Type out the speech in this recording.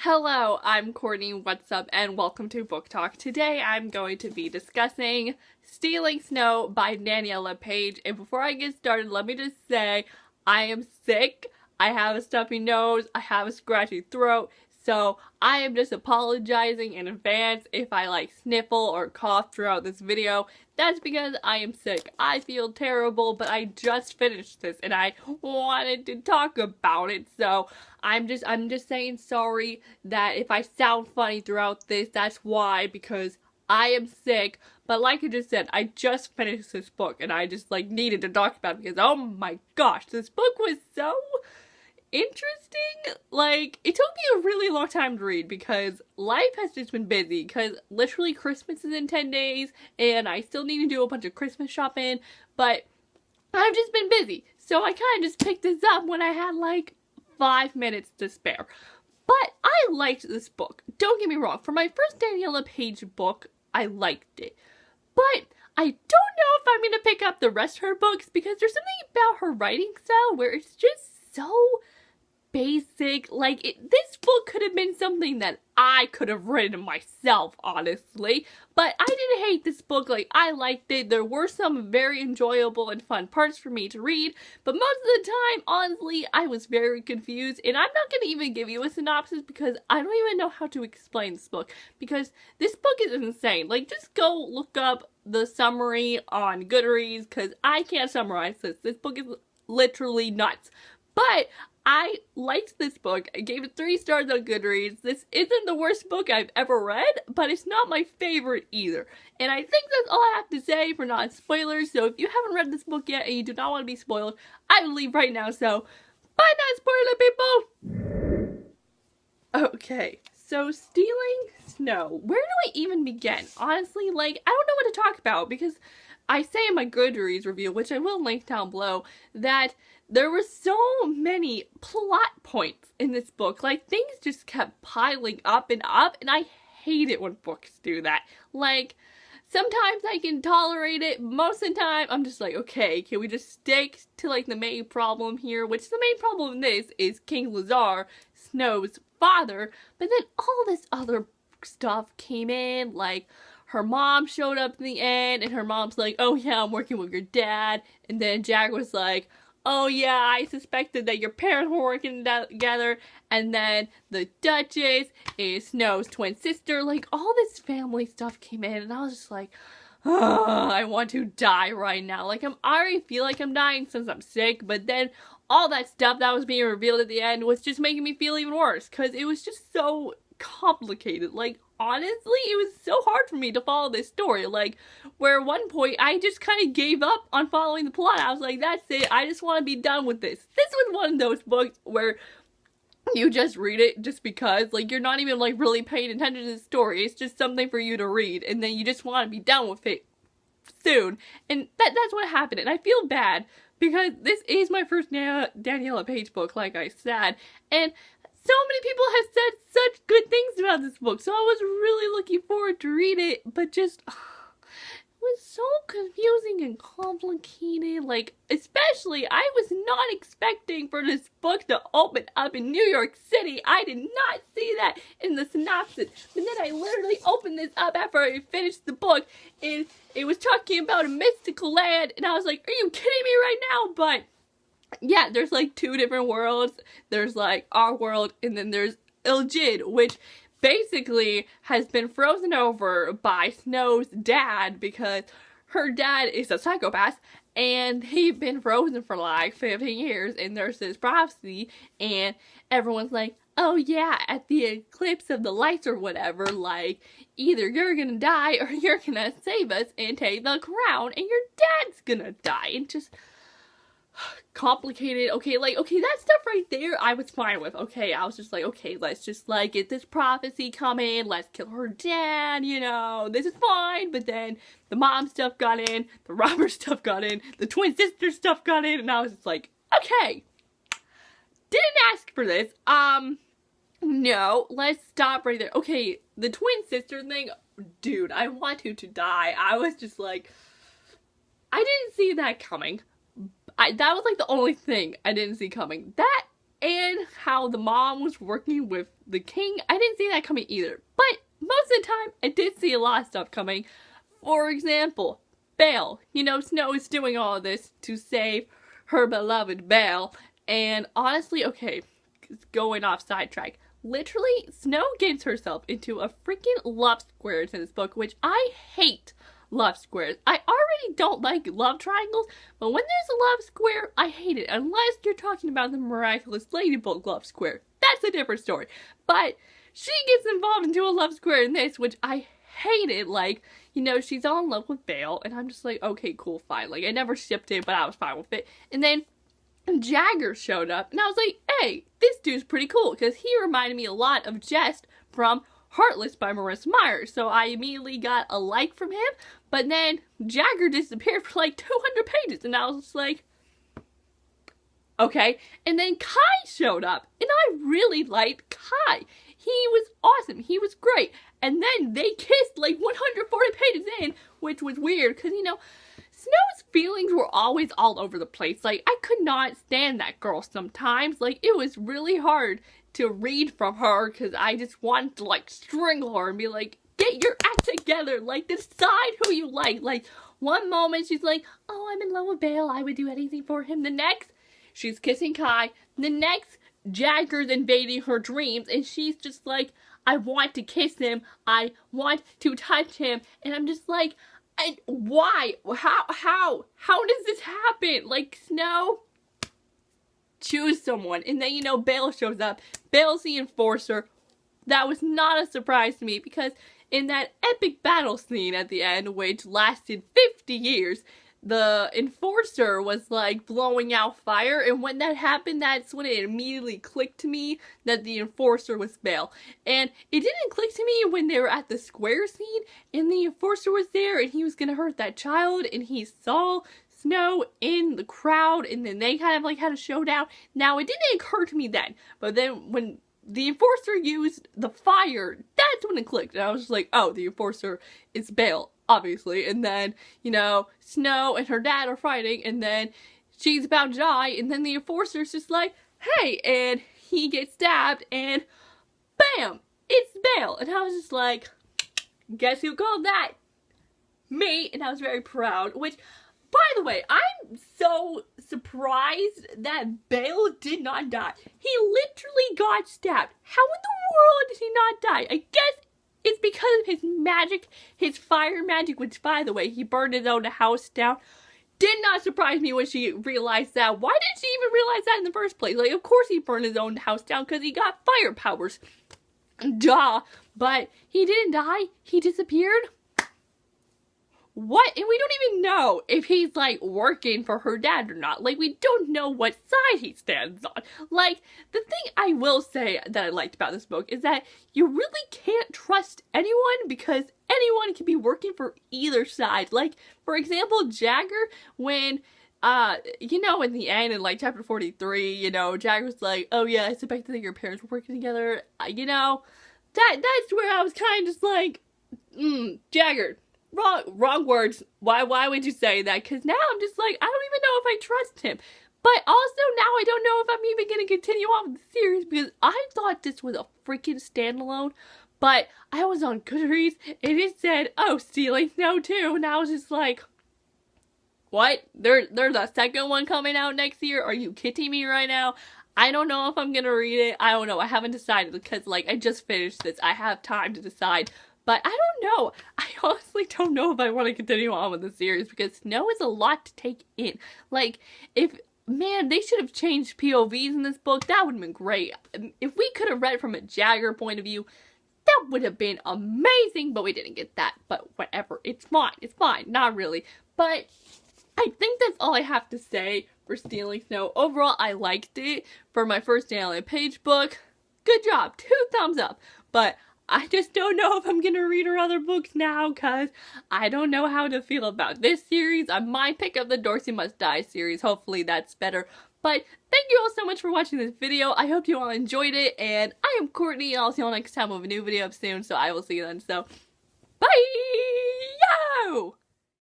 Hello, I'm Courtney, what's up, and welcome to Book Talk. Today I'm going to be discussing Stealing Snow by Danielle Paige, and before I get started, let me just say, I am sick, I have a stuffy nose, I have a scratchy throat, so I am just apologizing in advance if I sniffle or cough throughout this video. That's because I am sick. I feel terrible, but I just finished this and I wanted to talk about it, so I'm just saying sorry that if I sound funny throughout this, that's why, because I am sick. But like I just said, I just finished this book and I just needed to talk about it because oh my gosh, this book was so interesting. It took me a really long time to read because life has just been busy, because literally Christmas is in 10 days and I still need to do a bunch of Christmas shopping, but I've just been busy, so I kind of just picked this up when I had 5 minutes to spare. But I liked this book, don't get me wrong. For my first Danielle Paige book, I liked it, but I don't know if I'm going to pick up the rest of her books because there's something about her writing style where it's just so basic. This book could have been something that I could have written myself, honestly, but I didn't hate this book. I liked it. There were some very enjoyable and fun parts for me to read, but most of the time, honestly, I was very confused, and I'm not going to even give you a synopsis because I don't even know how to explain this book, because this book is insane. Just go look up the summary on GOODREADS, because I can't summarize this. This book is literally nuts. But I liked this book. I gave it 3 stars on GOODREADS. This isn't the worst book I've ever read, but it's not my favorite either. And I think that's all I have to say for non-spoilers. So if you haven't read this book yet and you do not want to be spoiled, I will leave right now. So, bye non-spoiler people! Okay, so Stealing Snow. Where do I even begin? Honestly, I don't know what to talk about because I say in my GOODREADS review, which I will link down below, that there were so many plot points in this book. Things just kept piling up, and I hate it when books do that. Sometimes I can tolerate it, most of the time I'm just okay, can we just stick to the main problem here, which the main problem in this is King Lazar, Snow's father, but then all this other stuff came in, her mom showed up in the end, and her mom's oh yeah, I'm working with your dad, and then Jack was oh yeah, I suspected that your parents were working together, and then the Duchess is Snow's twin sister, all this family stuff came in, and I was just I want to die right now. I already feel like I'm dying since I'm sick, but then all that stuff that was being revealed at the end was just making me feel even worse, because it was just so complicated. Honestly, it was so hard for me to follow this story, where at one point I just kind of gave up on following the plot. I was that's it, I just want to be done with this. This was one of those books where you just read it just because, you're not even really paying attention to the story. It's just something for you to read, and then you just want to be done with it soon, and that's what happened, and I feel bad because this is my first Danielle Paige book, like I said, and so many people have said such good things about this book, so I was really looking forward to read it, but just, it was so confusing and complicated. Especially, I was not expecting for this book to open up in New York City. I did not see that in the synopsis, but then I literally opened this up after I finished the book, and it was talking about a mystical land, and I was are you kidding me right now? But yeah, there's 2 different worlds. There's our world, and then there's Ilgid, which basically has been frozen over by Snow's dad because her dad is a psychopath, and they've been frozen for 15 years, and there's this prophecy, and everyone's oh yeah, at the eclipse of the lights or whatever, either you're gonna die or you're gonna save us and take the crown, and your dad's gonna die, and just complicated. Okay, that stuff right there I was fine with. Okay, I was just okay, let's just get this prophecy coming, let's kill her dad, this is fine. But then the mom stuff got in, the robber stuff got in, the twin sister stuff got in, and I was just okay, didn't ask for this. No, let's stop right there. Okay, the twin sister thing, dude, I want to die. I was just I didn't see that coming. That was the only thing I didn't see coming. That and how the mom was working with the king. I didn't see that coming either, but most of the time I did see a lot of stuff coming. For example, Belle. You know, Snow is doing all of this to save her beloved Belle, and honestly, okay, going off sidetrack, literally, Snow gets herself into a freaking love squares in this book, which I hate love squares. I already don't like love triangles, but when there's a love square, I hate it. Unless you're talking about the Miraculous Ladybug love square. That's a different story. But she gets involved into a love square in this, which I hated. Like, you know, she's all in love with Belle, and I'm just like, okay, cool, fine. Like, I never shipped it, but I was fine with it. And then Jagger showed up, and I was like, hey, this dude's pretty cool, because he reminded me a lot of Jest from Heartless by Marissa Meyer, so I immediately got a like from him, but then Jagger disappeared for like 200 pages, and I was just like, okay. And then Kai showed up, and I really liked Kai. He was awesome, he was great, and then they kissed like 140 pages in, which was weird, because, you know, Snow's feelings were always all over the place. Like, I could not stand that girl sometimes. Like, it was really hard to read from her because I just wanted to, like, strangle her and be like, get your act together. Like, decide who you like. Like, one moment she's like, oh, I'm in love with Belle. I would do anything for him. The next, she's kissing Kai. The next, Jagger's invading her dreams. And she's just like, I want to kiss him. I want to touch him. And I'm just like, and why? How does this happen? Like, Snow, choose someone. And then, you know, Belle shows up. Belle's the enforcer. That was not a surprise to me, because in that epic battle scene at the end, which lasted 50 years, the enforcer was like blowing out fire, and when that happened, that's when it immediately clicked to me that the enforcer was Belle. And it didn't click to me when they were at the square scene and the enforcer was there and he was gonna hurt that child, and he saw Snow in the crowd, and then they kind of like had a showdown. Now, it didn't occur to me then, but then when the enforcer used the fire, that's when it clicked, and I was just like, oh, the enforcer is Belle, obviously. And then, you know, Snow and her dad are fighting, and then she's about to die, and then the enforcer's just like, hey, and he gets stabbed, and bam, it's Belle. And I was just like, guess who called that? Me. And I was very proud, which, by the way, I'm so surprised that Belle did not die. He literally got stabbed. How in the world did he not die? I guess it's because of his magic, his fire magic, which, by the way, he burned his own house down. Did not surprise me when she realized that. Why did she even realize that in the first place? Like, of course he burned his own house down because he got fire powers. Duh. But he didn't die. He disappeared. What? And we don't even know if he's, like, working for her dad or not. Like, we don't know what side he stands on. Like, the thing I will say that I liked about this book is that you really can't trust anyone, because anyone can be working for either side. Like, for example, Jagger, when, you know, in the end, in, like, chapter 43, you know, Jagger's like, oh, yeah, I suspected that your parents were working together. You know, that's where I was kind of just like, Jagger. Wrong words. Why would you say that? Because now I'm just like, I don't even know if I trust him. But also now I don't know if I'm even going to continue on with the series, because I thought this was a freaking standalone. But I was on Goodreads and it said, oh, Stealing Snow too. And I was just like, what? There's a second one coming out next year? Are you kidding me right now? I don't know if I'm going to read it. I don't know. I haven't decided, because, like, I just finished this. I have time to decide. But I don't know. I honestly don't know if I want to continue on with the series, because Snow is a lot to take in. Like, man, they should have changed POVs in this book. That would have been great. If we could have read from a Jagger point of view, that would have been amazing, but we didn't get that. But whatever. It's fine. It's fine. Not really. But I think that's all I have to say for Stealing Snow. Overall, I liked it. For my first Danielle Paige book, good job. 2 thumbs up. But I just don't know if I'm going to read her other books now, because I don't know how to feel about this series. I might pick up the Dorsey Must Die series. Hopefully that's better. But thank you all so much for watching this video. I hope you all enjoyed it. And I am Courtney. I'll see you all next time with a new video up soon. So I will see you then. So, bye! Yo!